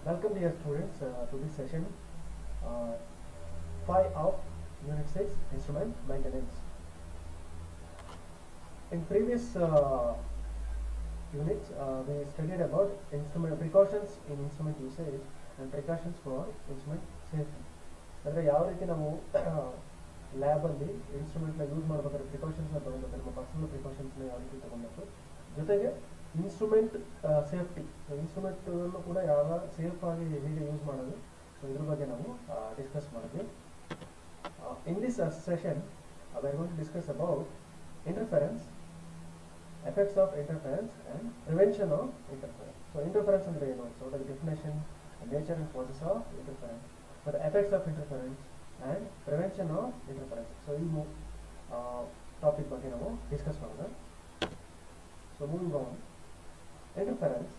Welcome dear students to this session uh, 5 of Unit 6 Instrument Maintenance. In previous units we studied about instrument precautions in instrument usage and precautions for instrument safety. ಅಂದರೆ ಯಾವ ರೀತಿ ನಾವು ಲ್ಯಾಬಲ್ಲಿ ಇನ್ಸ್ಟ್ರೂಮೆಂಟ್ನ use ಮಾಡಬೇಕಾದ್ರೆ ಪ್ರಿಕಾಷನ್ಸ್ನ ತೊಗೊಳ್ಬೇಕು, ನಮ್ಮ personal ಪ್ರಿಕಾಷನ್ಸ್ನ ಯಾವ ರೀತಿ ತೊಗೊಳ್ಬೇಕು, ಜೊತೆಗೆ ಇನ್ಸ್ಟ್ರೂಮೆಂಟ್ ಸೇಫ್ಟಿ ಇನ್ಸ್ಟ್ರೂಮೆಂಟನ್ನು ಕೂಡ ಯಾವ ಸೇಫ್ ಆಗಿ ಹೇಗೆ ಯೂಸ್ ಮಾಡೋದು, ಸೊ ಇದ್ರ ಬಗ್ಗೆ ನಾವು ಡಿಸ್ಕಸ್ ಮಾಡಿದ್ವಿ. In this session we are going to discuss about interference, effects of interference and prevention of interference. So interference ಅಂದ್ರೆ ಏನು, so the definition, nature and causes of interference, so the effects of interference and prevention of interference. So ಈ topic ಬಗ್ಗೆ ನಾವು discuss ಮಾಡೋಣ. So moving on, interference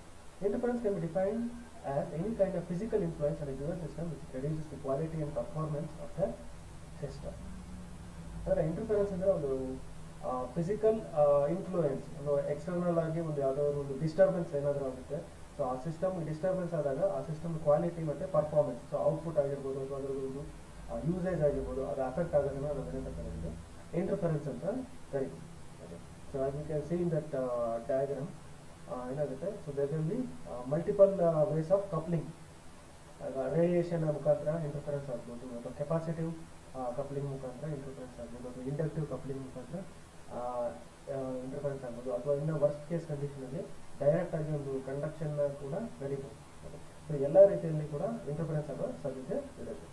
can be defined as any kind of physical influence on a given system which reduces the quality and performance of the system. ಅಂದರೆ interference ಅಂದರೆ ಒಂದು physical influence, ಒಂದು external ಆಗಿ ಒಂದು ಯಾವುದೋ ಒಂದು disturbance ಏನಾದರೂ ಆಗುತ್ತೆ. ಸೊ ಆ ಸಿಸ್ಟಮ್ ಡಿಸ್ಟರ್ಬೆನ್ಸ್ ಆದಾಗ ಆ ಸಿಸ್ಟಮ್ ಕ್ವಾಲಿಟಿ ಮತ್ತು ಪರ್ಫಾರ್ಮೆನ್ಸ್, ಸೊ ಔಟ್ಪುಟ್ ಆಗಿರ್ಬೋದು ಅಥವಾ ಅದರದ್ದು ಯೂಸೇಜ್ ಆಗಿರ್ಬೋದು, ಅದು ಅಫೆಕ್ಟ್ ಆಗೋದನ್ನು ನಾವು ಏನಂತ ಕರೀತೀವಿ, ಇಂಟರ್ಫರೆನ್ಸ್ ಅಂತ ಕರೀತೀವಿ. So as you can see in that diagram ಏನಾಗುತ್ತೆ, so there will be multiple ways of coupling. Radiation ಮುಖಾಂತರ ಇಂಟರ್ಫರೆನ್ಸ್ ಆಗ್ಬೋದು, ಅಥವಾ ಕೆಪಾಸಿಟಿವ್ ಕಪ್ಲಿಂಗ್ ಮುಖಾಂತರ ಇಂಟರ್ಫರೆನ್ಸ್ ಆಗ್ಬೋದು, ಅಥವಾ ಇಂಡಕ್ಟಿವ್ ಕಪ್ಲಿಂಗ್ ಮುಖಾಂತರ ಇಂಟರ್ಫರೆನ್ಸ್ ಆಗ್ಬೋದು, ಅಥವಾ ಇನ್ನು ವರ್ಸ್ಟ್ ಕೇಸ್ ಕಂಡೀಷನಲ್ಲಿ ಡೈರೆಕ್ಟ್ ಆಗಿ ಒಂದು ಕಂಡಕ್ಷನ್ ಕೂಡ ನಡೀಬೋದು. ಸೊ ಎಲ್ಲ ರೀತಿಯಲ್ಲಿ ಕೂಡ ಇಂಟರ್ಫರೆನ್ಸ್ ಆಗೋ ಸಾಧ್ಯತೆ ಇರುತ್ತೆ.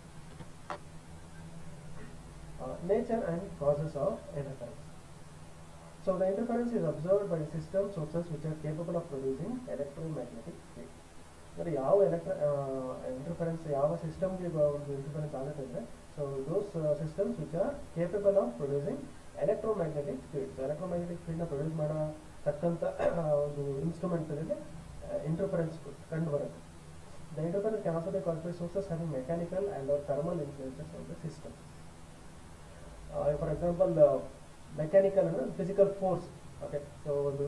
Nature and causes of interference. So the interference is observed by system sources which are capable of producing electromagnetic field. ಅಂದರೆ ಯಾವ ಇಂಟರ್ಫರೆನ್ಸ್ ಯಾವ ಸಿಸ್ಟಮ್ಗೆ ಒಂದು ಇಂಟರ್ಫರೆನ್ಸ್ ಆಗುತ್ತೆ ಅಂದರೆ, so those systems which are capable of producing electromagnetic fields. Electromagnetic ಫೀಲ್ಡ್ನ produce ಮಾಡತಕ್ಕಂಥ ಒಂದು ಇನ್ಸ್ಟ್ರೂಮೆಂಟ್ಗಳಿಗೆ ಇಂಟರ್ಫರೆನ್ಸ್ ಕಂಡು ಬರುತ್ತೆ. The interference can also be caused by sources having mechanical and or thermal influences on the system. For example mechanical ಅಂದರೆ physical force, okay. So ಒಂದು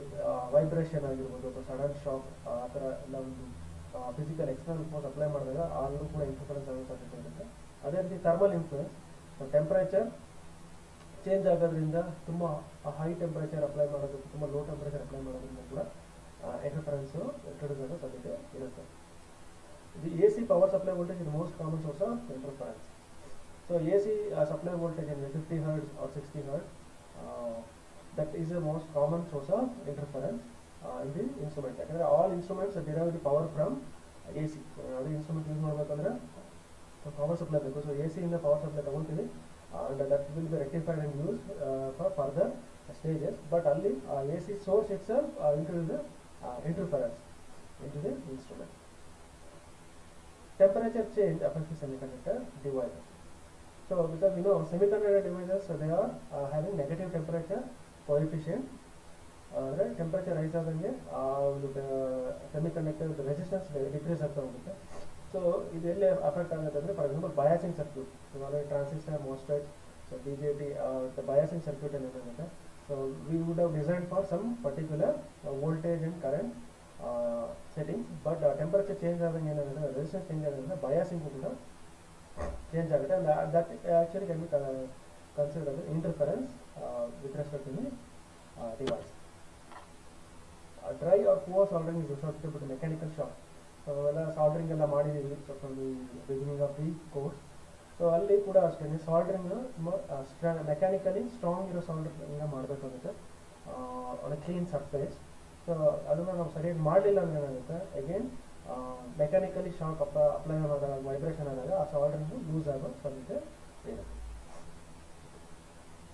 vibration ಆಗಿರ್ಬೋದು ಅಥವಾ ಸಡನ್ ಶಾಕ್, ಆ ಥರ ಎಲ್ಲ ಒಂದು ಫಿಸಿಕಲ್ ಎಕ್ಸ್ಟರ್ನಲ್ ಫೋರ್ಸ್ ಅಪ್ಲೈ ಮಾಡಿದಾಗ ಆದರೂ ಕೂಡ ಇಂಟರ್ಫರೆನ್ಸ್ ಆಗೋ ಸಾಧ್ಯತೆ ಇರುತ್ತೆ. ಅದೇ ರೀತಿ ಥರ್ಮಲ್ ಇನ್ಫ್ಲುಯೆನ್ಸ್, ಟೆಂಪ್ರೇಚರ್ ಚೇಂಜ್ ಆಗೋದ್ರಿಂದ ತುಂಬ ಹೈ ಟೆಂಪ್ರೇಚರ್ ಅಪ್ಲೈ ಮಾಡೋದಕ್ಕೆ ತುಂಬ ಲೋ ಟೆಂಪ್ರೇಚರ್ ಅಪ್ಲೈ ಮಾಡೋದ್ರಿಂದ ಕೂಡ ಇಂಟರ್ಫರೆನ್ಸು ಇಂಟ್ರೊಡ್ಯೂಸ್ ಆಗೋ ಸಾಧ್ಯತೆ ಇರುತ್ತೆ. The A C power supply voltage is most common source of interference. So A C supply voltage ಅಂದರೆ 50 Hz or 60 Hz, that is the most common source of interference in the instrument. ಯಾಕಂದರೆ all instruments derive the power from A C. ಯಾವುದೇ instrument use ಮಾಡಬೇಕಂದ್ರೆ power supply ಬೇಕು. So A ಸಿಯಿಂದ power supply ತಗೊಳ್ತೀವಿ, and that will be rectified and used for further stages. But ಅಲ್ಲಿ A C source itself introduces interference into the instrument. Temperature change affects the semiconductor devices. So because you know semiconductor devices, so they are having negative temperature coefficient. ಅಂದರೆ temperature rice ಆದಂಗೆ ಒಂದು semiconductor resistance decrease ಆಗ್ತಾ ಹೋಗುತ್ತೆ. So ಇದೆಲ್ಲೇ affect ಆಗುತ್ತೆ ಅಂದರೆ, for example biasing circuit, transistor, MOSFET, so B J T, biasing circuit ಅಲ್ಲಿ ಏನಾಗುತ್ತೆ, so we would have design for some particular voltage and current settings. But temperature change ಆದಂಗೆ ಏನಾಗುತ್ತೆ, resistance change ಆಗೋದ್ರಿಂದ biasing ಕೂಡ change ಆಗುತ್ತೆ. and that actually can be considered as interference with respect to the device. Dry or poor soldering is susceptible to mechanical shock. So ಎಲ್ಲ soldering ಎಲ್ಲ ಮಾಡಿದ್ದೀವಿ beginning of the course. So ಅಲ್ಲಿ ಕೂಡ ಅಷ್ಟೇ soldering ತುಂಬ mechanically strong ಇರೋ soldering ಮಾಡಬೇಕಾಗುತ್ತೆ on a clean surface. So ಅದನ್ನು ನಾವು ಸರಿಯಾಗಿ ಮಾಡಲಿಲ್ಲ ಅಂದರೆ ಏನಾಗುತ್ತೆ, ಅಗೇನ್ ಮೆಕ್ಯಾನಿಕಲಿ ಶಾಕ್ ಅಪ್ಲೈ ಆದಾಗ, ವೈಬ್ರೇಷನ್ ಆದಾಗ ಆ ಸಾಲ್ಡ್ರಿಂಗು ಯೂಸ್ ಆಗೋ ಸಾಧ್ಯತೆ ಇರುತ್ತೆ.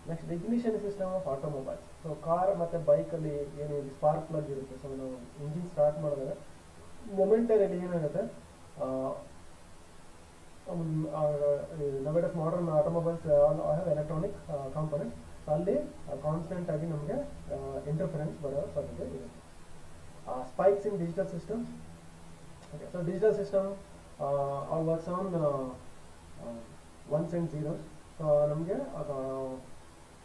Next, ignition system of automobiles. So car ಮತ್ತು ಬೈಕಲ್ಲಿ ಏನು ಸ್ಪಾರ್ಕ್ ಪ್ಲಗ್ ಇರುತ್ತೆ, ಸೊ ನಾವು ಇಂಜಿನ್ ಸ್ಟಾರ್ಟ್ ಮಾಡಿದಾಗ ಮೊಮೆಂಟರಿಯಲ್ಲಿ ಏನಾಗುತ್ತೆ, ನವೇಡಸ್ modern automobiles have electronic components. ಅಲ್ಲಿ ಕಾನ್ಸ್ಟೆಂಟ್ ಆಗಿ ನಮಗೆ ಇಂಟರ್ಫರೆನ್ಸ್ ಬರೋ ಸಾಧ್ಯತೆ ಇರುತ್ತೆ. Spikes in digital systems. Okay, so digital system all works on ones and zeros. So ನಮಗೆ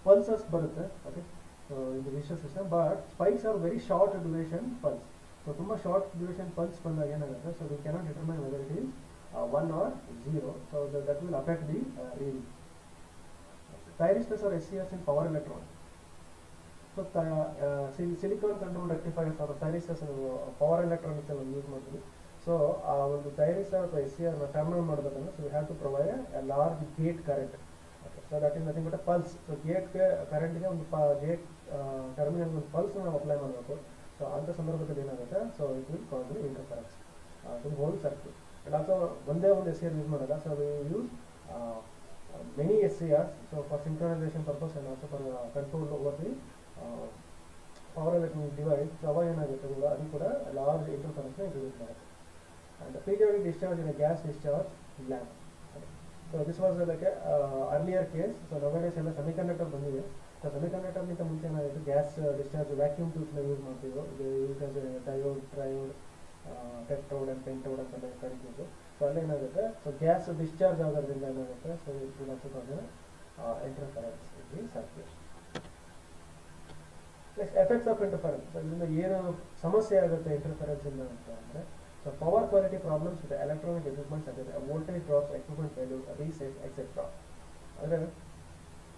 ಪಲ್ಸಸ್ ಬರುತ್ತೆ, okay. So in the digital system, but spikes are very short duration pulse. So ತುಂಬ short duration pulse ಬಂದಾಗ ಏನಾಗುತ್ತೆ, so V cannot determine whether it is 1 or 0, so that will affect the reading. Thyristors or SCRs in power electronics. So silicon control rectifiers or thyristors power electronics ಅನ್ನು use ಮಾಡ್ತೀವಿ. So ಆ ಒಂದು thyristor ಅಥವಾ SCR ನ turn on ಮಾಡಬೇಕಂದ್ರೆ so we have to provide a large gate current. So that is nothing but a pulse. So ಗೇಟ್ಗೆ ಕರೆಂಟ್ಗೆ ಒಂದು ಗೇಟ್ ಟರ್ಮಿನಲ್ ಒಂದು ಪಲ್ಸ್ ನಾವು ಅಪ್ಲೈ ಮಾಡಬೇಕು. ಸೊ ಅಂಥ ಸಂದರ್ಭದಲ್ಲಿ ಏನಾಗುತ್ತೆ, so it will cause the interference to the whole circuit. And also ಒಂದೇ ಒಂದು SCR ಯೂಸ್ ಮಾಡಲ್ಲ, so we use many SCRs, so for synchronization purpose and also for control over the power electronic device. So ಅವಾಗ ಏನಾಗುತ್ತೆ ಕೂಡ ಅದು ಕೂಡ large ಇಂಟರ್ಫರೆನ್ಸ್ನ introduce ಮಾಡುತ್ತೆ. And the periodic discharge in a gas discharge lamp. So this was like a earlier case. So nowadays ಎಲ್ಲ semiconductor ಬಂದಿದೆ. So ಸೆಮಿಕಂಡಕ್ಟರ್ಗಿಂತ ಮುಂಚೆ ಏನಾಗಿತ್ತು, ಗ್ಯಾಸ್ ಡಿಸ್ಚಾರ್ಜ್ ವ್ಯಾಕ್ಯೂಮ್ ಟ್ಯೂಬ್ನ ಯೂಸ್ ಮಾಡ್ತಿದ್ರು. Use as diode, triode, tetrode and pentode ಅಂತೆಲ್ಲ ಕರಿತಿದ್ರು. So ಅಲ್ಲೇನಾಗುತ್ತೆ, ಸೊ ಗ್ಯಾಸ್ ಡಿಸ್ಚಾರ್ಜ್ ಆಗೋದ್ರಿಂದ ಏನಾಗುತ್ತೆ, ಸೊ ಇದು interference in the circuit. Next effects of interference. So ಇದರಿಂದ ಏನು ಸಮಸ್ಯೆ ಆಗುತ್ತೆ ಇಂಟರ್ಫರೆನ್ಸ್ ಇಂದ ಅಂತ ಅಂದರೆ, so power quality problems with electronic equipments ಅದೇ voltage drops, equipment failure, reset etcetera. ಅಂದರೆ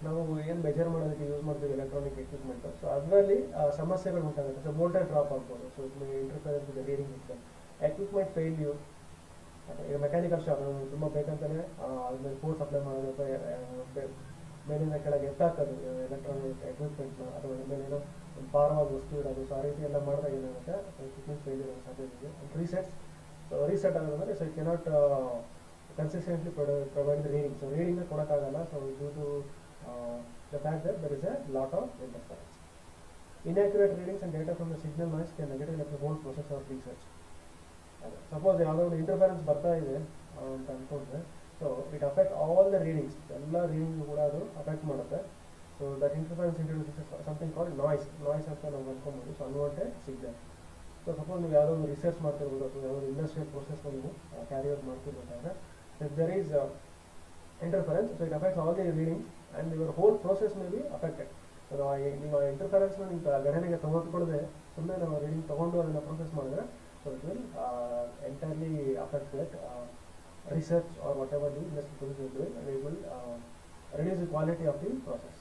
ನಾವು ಏನು ಮೆಜರ್ ಮಾಡೋದಕ್ಕೆ ಯೂಸ್ ಮಾಡ್ತೀವಿ ಎಲೆಕ್ಟ್ರಾನಿಕ್ ಎಕ್ವಿಪ್ಮೆಂಟ್, ಸೊ ಅದರಲ್ಲಿ ಸಮಸ್ಯೆಗಳು ಉಂಟಾಗುತ್ತೆ. ಸೊ ವೋಲ್ಟೇಜ್ ಡ್ರಾಪ್ ಆಗ್ಬೋದು, so interference with reading system, equipment failure. ಈಗ ಮೆಕ್ಯಾನಿಕಲ್ ಶಾಕ್ ತುಂಬ ಬೇಕಂತಾನೆ ಅದ್ಮೇಲೆ ಫೋರ್ಸ್ ಅಪ್ಲೈ ಮಾಡೋದು ಅಥವಾ ಮೇಲಿಂದ ಕೆಳಗೆ ಎತ್ತಾಕೋದು ಎಲೆಕ್ಟ್ರಾನಿಕ್ ಎಕ್ವಿಪ್ಮೆಂಟ್ನ, ಅಥವಾ ಮೇಲೇನೋ ಒಂದು ಭಾರವಾದ ವಸ್ತು ಇಡೋದು. ಸೊ ಆ ರೀತಿ ಎಲ್ಲ ಮಾಡಿದಾಗ ಏನಾಗುತ್ತೆ, ಎಕ್ವಿಪ್ಮೆಂಟ್ ಫೇಲ್ಯೂರ್ ಆಗೋ ಸಾಧ್ಯತೆ ಇದೆ. ರೀಸೆಟ್ಸ್, ಸೊ ರೀಸೆಟ್ ಆಗೋದಂದರೆ so it cannot consistently provide the reading. So ರೀಡಿಂಗ್ನ ಕೊಡೋಕ್ಕಾಗಲ್ಲ. So due to the fact that there is a lot of interference. Inaccurate readings and data from the signal noise can negatively affect the whole process of research. Suppose ಯಾವುದೋ ಒಂದು interference ಬರ್ತಾ ಇದೆ ಅಂತ ಅಂದ್ಕೊಂಡ್ರೆ, so it affect all the readings, ಎಲ್ಲ reading ಕೂಡ ಅದು affect ಮಾಡುತ್ತೆ. So that interference introduces something called noise ಅಂತ ನಾವು ಅಂದ್ಕೊಬೋದು. So unwanted signal. So suppose ನೀವು ಯಾವುದೋ ಒಂದು ರಿಸರ್ಚ್ ಮಾಡ್ತಿರ್ಬೋದು ಅಥವಾ ಯಾವುದೋ ಇಂಡಸ್ಟ್ರಿಯಲ್ ಪ್ರೊಸೆಸ್ನ ನೀವು ಕ್ಯಾರಿ ಔಟ್ ಮಾಡ್ತಿರ್ಬೇಕಾದ್ರೆ, if there is interference, so it affects all the readings and your whole process may be affected. So ನೀವು ಇಂಟರ್ಫರೆನ್ಸ್ನ ನೀವು ಗಣನೆಗೆ ತೆಗೆದುಕೊಳ್ಳದೆ ಸುಮ್ಮನೆ ನಾವು ರೀಡಿಂಗ್ ತೊಗೊಂಡು ಅದನ್ನು ಪ್ರೊಸೆಸ್ ಮಾಡಿದ್ರೆ, so it will entirely affect that research or whatever the industry process is doing, and it will reduce the quality of the process.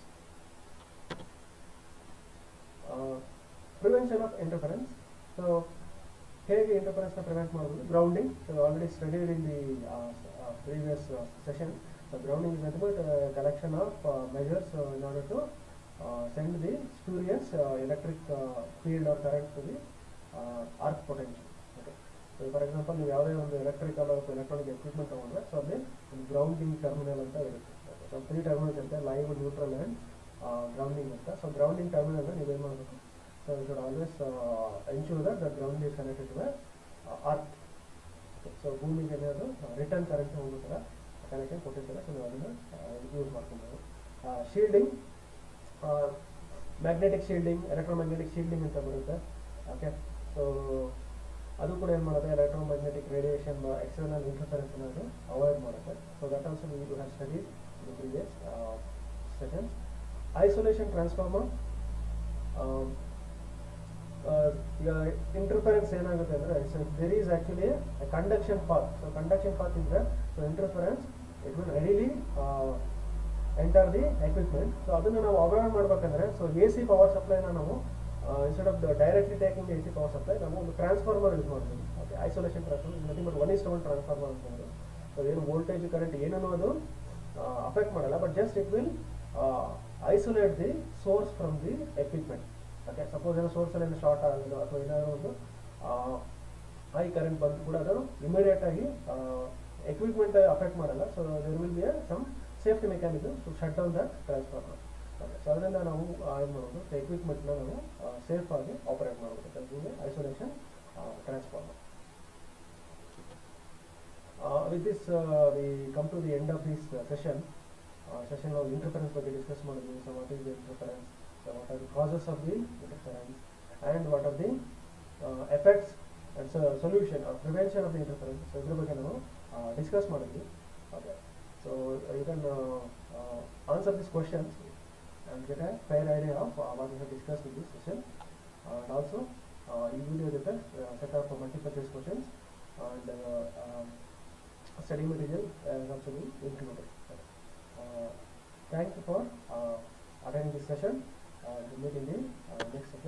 Prevention of interference. So ಹೇಗೆ ಇಂಟರ್ಫರೆನ್ಸ್ನ ಪ್ರಿವೆಂಟ್ ಮಾಡೋದು? Grounding. So already studied in the previous session. So grounding is nothing but collection of measures in order to send the spurious electric field or current to the arc potential. Okay. So for example, ನೀವು ಯಾವುದೇ ಒಂದು electrical ಅಥವಾ electronic equipment ತಗೊಂಡ್ರೆ, so ಅಲ್ಲಿ ಒಂದು grounding terminal ಅಂತ ಇರುತ್ತೆ. So 3 terminals ಇರುತ್ತೆ, ಲೈವ್, ನ್ಯೂಟ್ರಲ್ ಆ್ಯಂಡ್ ಗ್ರೌಂಡಿಂಗ್ ಅಂತ. ಸೊ ಗ್ರೌಂಡಿಂಗ್ ಟರ್ಮಿನಲ್ ನೀವು ಏನು ಮಾಡಬೇಕು, so you should always ensure that the ground is connected to the earth. So ಭೂಮಿಗೆ ಏನಾದರೂ ರಿಟರ್ನ್ ಕರೆಂಟ್ ಹೋಗುತ್ತಲ್ಲ, ಕನೆಕ್ಷನ್ ಕೊಟ್ಟಿರ್ತಾರೆ. ಸೊ ನೀವು ಅದನ್ನು ಯೂಸ್ ಮಾಡ್ಕೊಬೋದು. Shielding, magnetic shielding, electromagnetic shielding ಅಂತ ಬರುತ್ತೆ. ಓಕೆ. ಸೊ ಅದು ಕೂಡ ಏನು ಮಾಡುತ್ತೆ, ಎಲೆಕ್ಟ್ರೋಮ್ಯಾಗ್ನೆಟಿಕ್ ರೇಡಿಯೇಷನ್, ಎಕ್ಸ್ಟರ್ನಲ್ ಇಂಟರ್ಫರೆನ್ಸ್ ಅನ್ನೋದು ಅವಾಯ್ಡ್ ಮಾಡುತ್ತೆ. So that also we have studied in previous sessions. Isolation transformer. ಈಗ ಇಂಟರ್ಫರೆನ್ಸ್ ಏನಾಗುತ್ತೆ ಅಂದರೆ, so there is actually conduction path. So conduction path ಇದ್ದರೆ, so interference it will readily enter the equipment. So ಅದನ್ನು ನಾವು avoid ಮಾಡಬೇಕಂದ್ರೆ, so AC power ಸಪ್ಲೈನ ನಾವು instead of directly taking AC power supply, ನಾವು ಒಂದು ಟ್ರಾನ್ಸ್ಫಾರ್ಮರ್ ಯೂಸ್ ಮಾಡ್ತೀವಿ. Okay. Isolation transformer nothing but 1:1 transformer ಅಂತಂದ್ರೆ, ಸೊ ಏನು ವೋಲ್ಟೇಜ್ ಕರೆಂಟ್ ಏನನ್ನೂ ಅದು ಅಫೆಕ್ಟ್ ಮಾಡಲ್ಲ, but just it will isolate the source from the equipment. Okay. Suppose ಏನೋ ಸೋರ್ಸಲ್ಲಿ short ಆಗೋದು ಅಥವಾ ಏನಾದರೂ ಒಂದು ಹೈ ಕರೆಂಟ್ ಬಂದು ಕೂಡ ಅದು ಇಮಿಡಿಯೇಟಾಗಿ ಎಕ್ವಿಪ್ಮೆಂಟ್ ಅಫೆಕ್ಟ್ ಮಾಡಲ್ಲ. So there will be some safety mechanism to shut down the transformer. Okay. So ಅದರಿಂದ ನಾವು ಏನು ಮಾಡೋದು, ಎಕ್ವಿಪ್ಮೆಂಟ್ನ ನಾವು ಸೇಫ್ ಆಗಿ ಆಪರೇಟ್ ಮಾಡಬೇಕು. Isolation transformer. With this we come to the end of this session. ನಾವು ಇಂಟರ್ಫರೆನ್ಸ್ ಬಗ್ಗೆ ಡಿಸ್ಕಸ್ ಮಾಡಿದ್ವಿ. So what is the interference, so what are the causes of the interference, and what are the effects and solution or prevention of the interference. So idra ಬಗ್ಗೆ ನಾವು discuss ಮಾಡಿದ್ವಿ. Okay. So you can answer these questions and get a fair idea of what we have discussed in this session. And also ಈ video ಜೊತೆ set of multiple choice questions and study material has also been included. Thank you for attending this session. We'll meet in the next session.